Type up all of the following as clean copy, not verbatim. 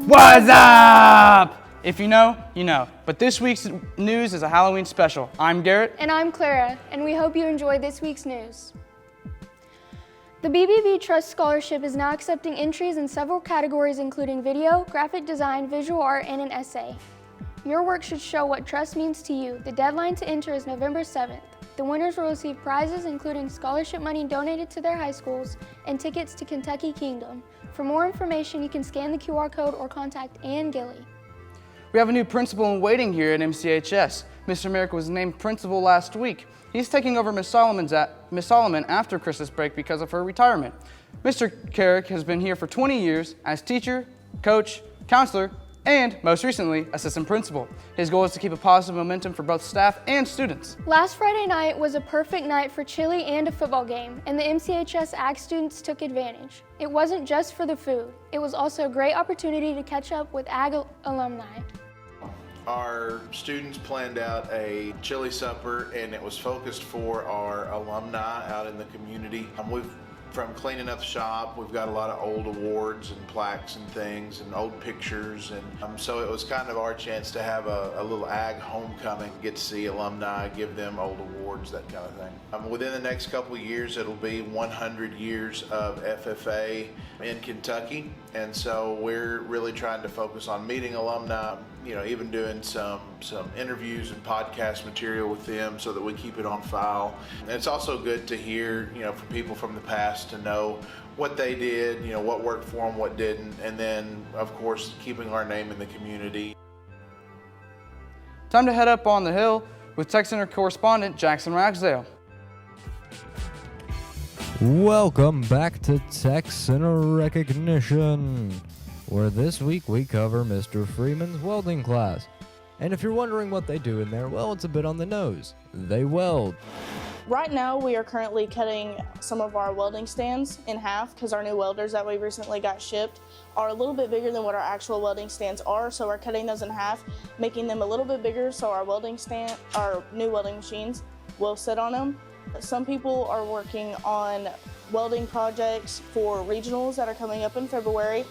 What's up? If you know, you know. But this week's news is a Halloween special. I'm Garrett. And I'm Clara, and we hope you enjoyed this week's news. The BBB Trust Scholarship is now accepting entries in several categories including video, graphic design, visual art, and an essay. Your work should show what trust means to you. The deadline to enter is November 7th. The winners will receive prizes including scholarship money donated to their high schools and tickets to Kentucky Kingdom. For more information, you can scan the QR code or contact Ann Gilly. We have a new principal in waiting here at MCHS. Mr. America was named principal last week. He's taking over Miss Solomon after Christmas break because of her retirement. Mr. Carrick has been here for 20 years as teacher, coach, counselor, and most recently, assistant principal. His goal is to keep a positive momentum for both staff and students. Last Friday night was a perfect night for chili and a football game, and the MCHS Ag students took advantage. It wasn't just for the food. It was also a great opportunity to catch up with Ag alumni. Our students planned out a chili supper, and it was focused for our alumni out in the community. From cleaning up the shop, we've got a lot of old awards and plaques and things and old pictures, and so it was kind of our chance to have a little ag homecoming, get to see alumni, give them old awards, that kind of thing. Within the next couple of years, it'll be 100 years of FFA in Kentucky, and so we're really trying to focus on meeting alumni, even doing some interviews and podcast material with them so that we keep it on file. And it's also good to hear, from people from the past to know what they did, what worked for them, what didn't, and then, of course, keeping our name in the community. Time to head up on the hill with Tech Center correspondent Jackson Ragsdale. Welcome back to Tech Center Recognition, where this week we cover Mr. Freeman's welding class. And if you're wondering what they do in there, well, it's a bit on the nose. They weld. Right now, we are currently cutting some of our welding stands in half because our new welders that we recently got shipped are a little bit bigger than what our actual welding stands are. So we're cutting those in half, making them a little bit bigger so our new welding machines will sit on them. Some people are working on welding projects for regionals that are coming up in February,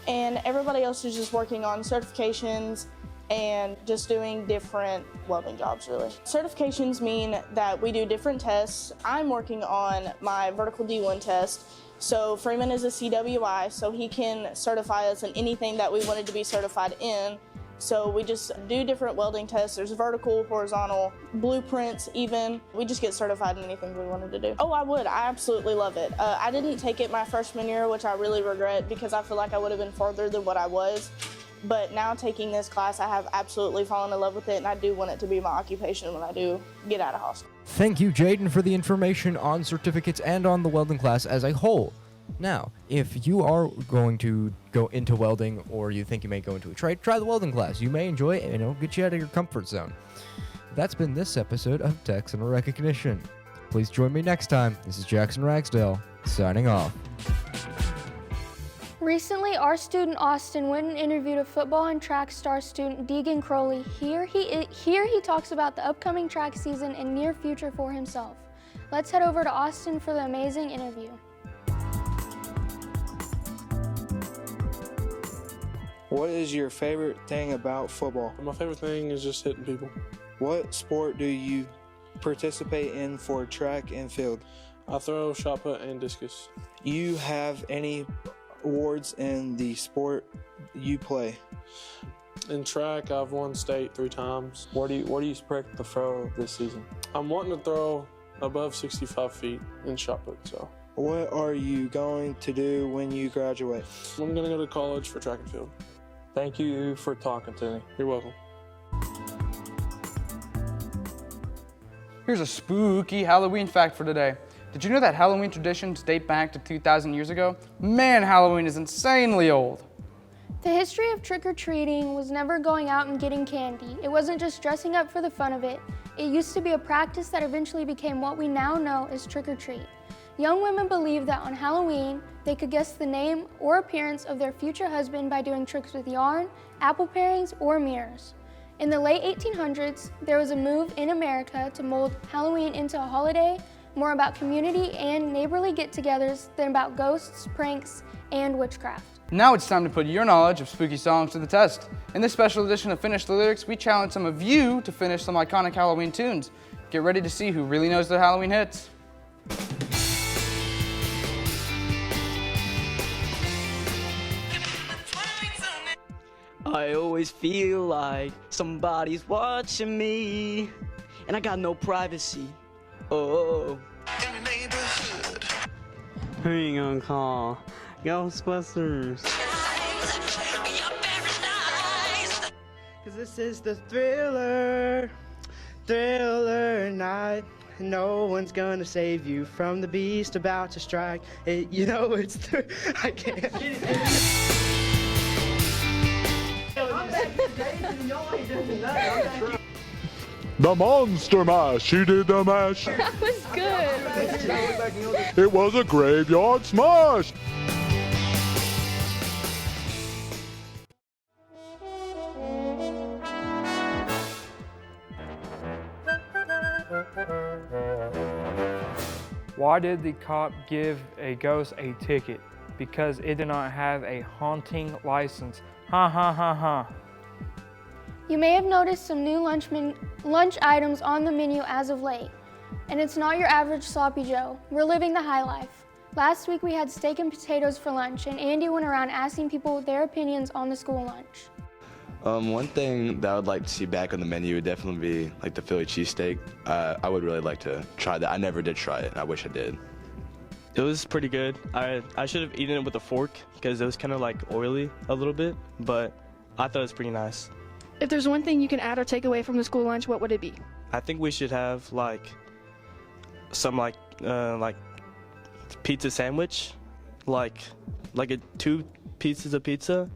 and everybody else is just working on certifications and just doing different welding jobs, really. Certifications mean that we do different tests. I'm working on my vertical D1 test. So Freeman is a CWI, so he can certify us in anything that we wanted to be certified in. So we just do different welding tests. There's vertical, horizontal, blueprints even. We just get certified in anything we wanted to do. Oh, I would. I absolutely love it. I didn't take it my freshman year, which I really regret because I feel like I would have been further than what I was. But now taking this class, I have absolutely fallen in love with it, and I do want it to be my occupation when I do get out of hospital. Thank you, Jaden, for the information on certificates and on the welding class as a whole. Now, if you are going to go into welding or you think you may go into a trade, try the welding class. You may enjoy it and it'll get you out of your comfort zone. That's been this episode of Tech Center Recognition. Please join me next time. This is Jackson Ragsdale, signing off. Recently, our student Austin went and interviewed a football and track star student Deegan Crowley. Here he talks about the upcoming track season and near future for himself. Let's head over to Austin for the amazing interview. What is your favorite thing about football? My favorite thing is just hitting people. What sport do you participate in for track and field? I throw, shot put, and discus. You have any awards in the sport you play? In track, I've won state 3 times. What do you expect to throw this season? I'm wanting to throw above 65 feet in shot put, so. What are you going to do when you graduate? I'm gonna go to college for track and field. Thank you for talking to me. You're welcome. Here's a spooky Halloween fact for today. Did you know that Halloween traditions date back to 2,000 years ago? Man, Halloween is insanely old. The history of trick-or-treating was never going out and getting candy. It wasn't just dressing up for the fun of it. It used to be a practice that eventually became what we now know as trick-or-treat. Young women believed that on Halloween, they could guess the name or appearance of their future husband by doing tricks with yarn, apple parings, or mirrors. In the late 1800s, there was a move in America to mold Halloween into a holiday more about community and neighborly get-togethers than about ghosts, pranks, and witchcraft. Now it's time to put your knowledge of spooky songs to the test. In this special edition of Finish the Lyrics, we challenge some of you to finish some iconic Halloween tunes. Get ready to see who really knows their Halloween hits. I always feel like somebody's watching me, and I got no privacy. Oh. Who you gonna call? Ghostbusters. Cause this is the thriller night. No one's gonna save you from the beast about to strike. You know it's I can't. The Monster Mash, she did the mash. That was good. It was a graveyard smash. Why did the cop give a ghost a ticket? Because it did not have a haunting license. Ha ha ha ha. You may have noticed some new lunch items on the menu as of late. And it's not your average sloppy Joe. We're living the high life. Last week we had steak and potatoes for lunch, and Andy went around asking people their opinions on the school lunch. One thing that I would like to see back on the menu would definitely be like the Philly cheesesteak. I would really like to try that. I never did try it, and I wish I did. It was pretty good. I should have eaten it with a fork because it was kind of like oily a little bit, but I thought it was pretty nice. If there's one thing you can add or take away from the school lunch, what would it be? I think we should have like some like pizza sandwich, like two pieces of pizza,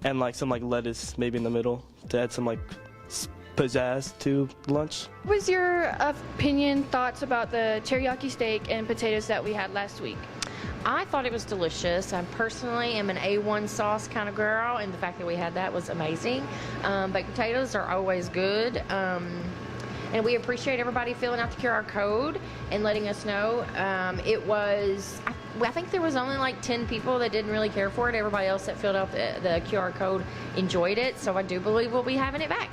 and like some like lettuce maybe in the middle to add some like pizzazz to lunch. What was your opinion, thoughts about the teriyaki steak and potatoes that we had last week? I thought it was delicious. I personally am an A1 sauce kind of girl, and the fact that we had that was amazing. Baked potatoes are always good. And we appreciate everybody filling out the QR code and letting us know. I think there was only like 10 people that didn't really care for it. Everybody else that filled out the QR code enjoyed it, so I do believe we'll be having it back.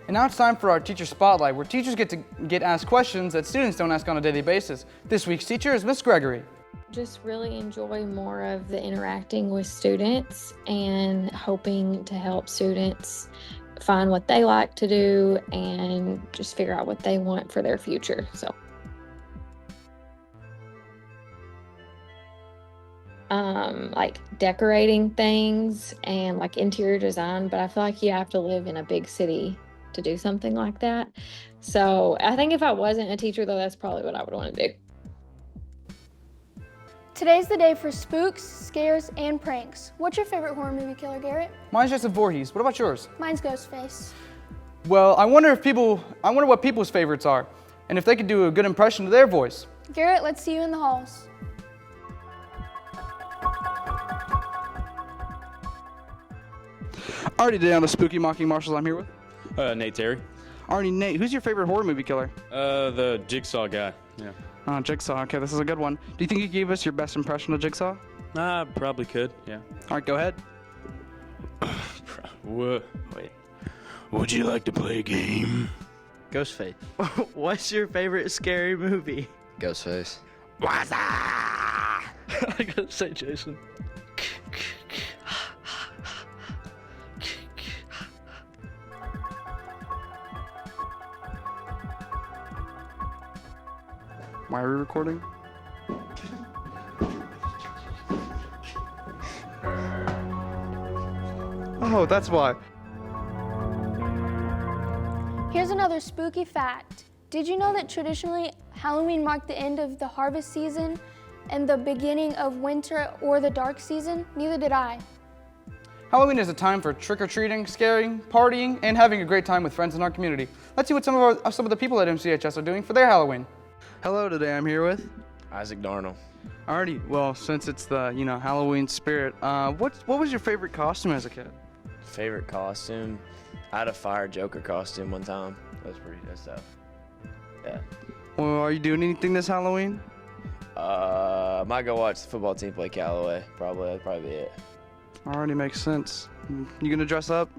And now it's time for our Teacher Spotlight, where teachers get asked questions that students don't ask on a daily basis. This week's teacher is Miss Gregory. Just really enjoy more of the interacting with students and hoping to help students find what they like to do and just figure out what they want for their future. So like decorating things and like interior design, but I feel like you have to live in a big city to do something like that. So I think if I wasn't a teacher though, that's probably what I would want to do. Today's the day for spooks, scares, and pranks. What's your favorite horror movie killer, Garrett? Mine's Jason Voorhees. What about yours? Mine's Ghostface. Well, I wonder what people's favorites are, and if they could do a good impression of their voice. Garrett, let's see you in the halls. Alrighty, today on the Spooky Mocking Marshals, I'm here with Nate Terry. Alrighty, Nate, who's your favorite horror movie killer? The Jigsaw guy. Yeah. Oh, Jigsaw. Okay, this is a good one. Do you think you gave us your best impression of Jigsaw? Probably could. Yeah. All right, go ahead. Wait. Would you like to play a game? Ghostface. What's your favorite scary movie? Ghostface. What's that? I gotta say Jason. Why are we recording? Oh, that's why. Here's another spooky fact. Did you know that traditionally Halloween marked the end of the harvest season and the beginning of winter or the dark season? Neither did I. Halloween is a time for trick-or-treating, scaring, partying, and having a great time with friends in our community. Let's see what some of the people at MCHS are doing for their Halloween. Hello, today I'm here with Isaac Darnell. Alrighty, well, since it's the Halloween spirit, what was your favorite costume as a kid? Favorite costume? I had a fire Joker costume one time. That's tough. Yeah. Well, are you doing anything this Halloween? Might go watch the football team play Callaway. That'd probably be it. Already makes sense. You gonna dress up?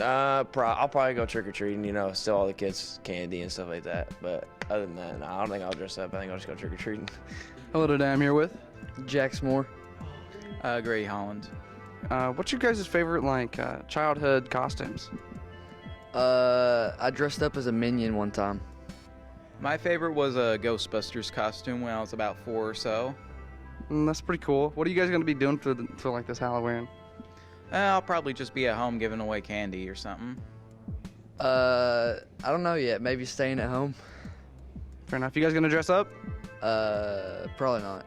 I'll probably go trick-or-treating, steal all the kids' candy and stuff like that. But other than that, I don't think I'll dress up. I think I'll just go trick-or-treating. Hello today, I'm here with Jax Moore. Gray Holland. What's your guys' favorite, childhood costumes? I dressed up as a minion one time. My favorite was a Ghostbusters costume when I was about 4 or so. That's pretty cool. What are you guys gonna be doing for this Halloween? I'll probably just be at home giving away candy or something. I don't know yet. Maybe staying at home. Fair enough. You guys gonna dress up? Probably not.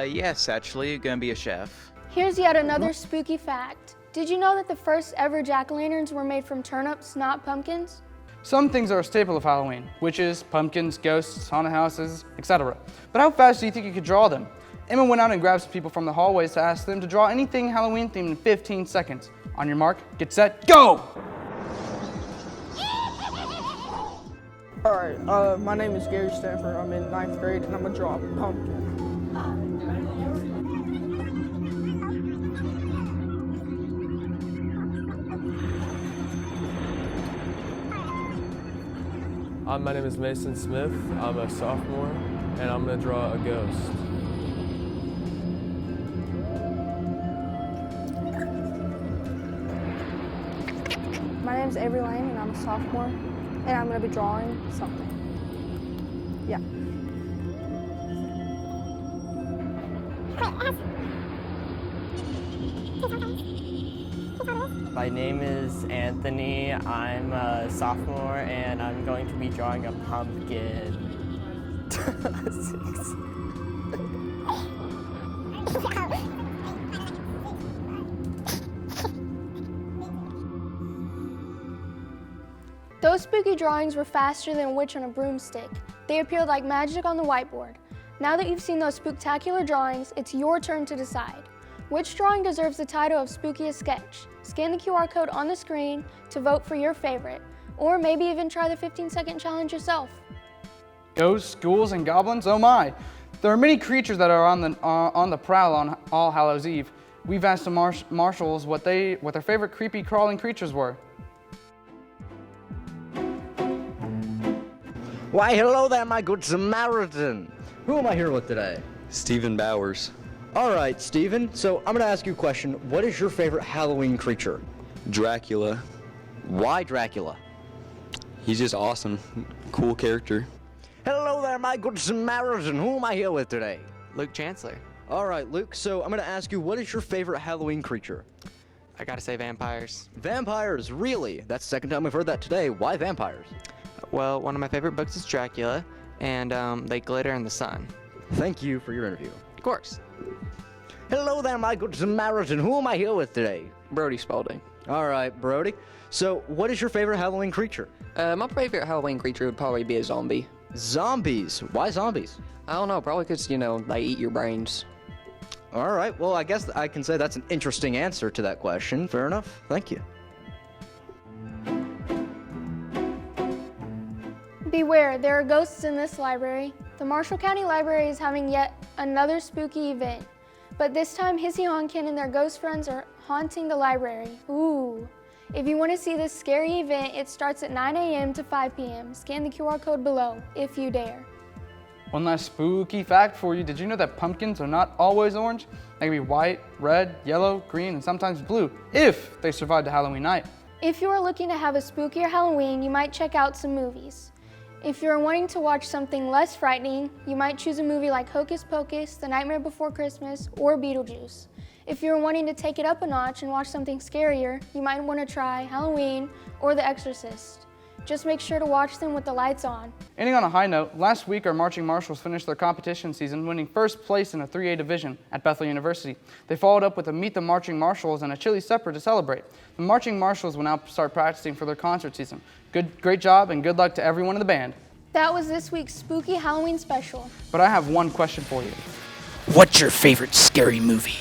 Yes, actually, gonna be a chef. Here's yet another spooky fact. Did you know that the first ever jack-o'-lanterns were made from turnips, not pumpkins? Some things are a staple of Halloween: witches, pumpkins, ghosts, haunted houses, etc. But how fast do you think you could draw them? Emma went out and grabbed some people from the hallways to ask them to draw anything Halloween themed in 15 seconds. On your mark, get set, go! Alright, my name is Gary Stanford. I'm in 9th grade and I'm gonna draw a pumpkin. My name is Mason Smith. I'm a sophomore and I'm gonna draw a ghost. My name is Avery Lane and I'm a sophomore and I'm going to be drawing something. Yeah. My name is Anthony. I'm a sophomore and I'm going to be drawing a pumpkin. Those spooky drawings were faster than a witch on a broomstick. They appeared like magic on the whiteboard. Now that you've seen those spooktacular drawings, it's your turn to decide. Which drawing deserves the title of Spookiest Sketch? Scan the QR code on the screen to vote for your favorite, or maybe even try the 15-second challenge yourself. Ghosts, ghouls, and goblins, oh my! There are many creatures that are on the prowl on All Hallows Eve. We've asked the marshals what their favorite creepy crawling creatures were. Why, hello there, my good Samaritan. Who am I here with today? Stephen Bowers. All right, Stephen. So I'm going to ask you a question. What is your favorite Halloween creature? Dracula. Why Dracula? He's just awesome. Cool character. Hello there, my good Samaritan. Who am I here with today? Luke Chancellor. All right, Luke. So I'm going to ask you, what is your favorite Halloween creature? I gotta say vampires. Vampires, really? That's the second time we've heard that today. Why vampires? Well, one of my favorite books is Dracula, and they glitter in the sun. Thank you for your interview. Of course. Hello there, my good Samaritan. Who am I here with today? Brbie Spalding. All right, Brbie. So, what is your favorite Halloween creature? My favorite Halloween creature would probably be a zombie. Zombies? Why zombies? I don't know, probably because, they eat your brains. All right, well, I guess I can say that's an interesting answer to that question. Fair enough. Thank you. Beware, there are ghosts in this library. The Marshall County Library is having yet another spooky event. But this time, Hissy Honkin and their ghost friends are haunting the library. Ooh. If you want to see this scary event, it starts at 9 a.m. to 5 p.m. Scan the QR code below, if you dare. One last spooky fact for you. Did you know that pumpkins are not always orange? They can be white, red, yellow, green, and sometimes blue, if they survive the Halloween night. If you are looking to have a spookier Halloween, you might check out some movies. If you're wanting to watch something less frightening, you might choose a movie like Hocus Pocus, The Nightmare Before Christmas, or Beetlejuice. If you're wanting to take it up a notch and watch something scarier, you might want to try Halloween or The Exorcist. Just make sure to watch them with the lights on. Ending on a high note, last week our marching marshals finished their competition season winning first place in a 3A division at Bethel University. They followed up with a Meet the Marching Marshals and a chili supper to celebrate. The marching marshals will now start practicing for their concert season. Great job and good luck to everyone in the band. That was this week's spooky Halloween special. But I have one question for you. What's your favorite scary movie?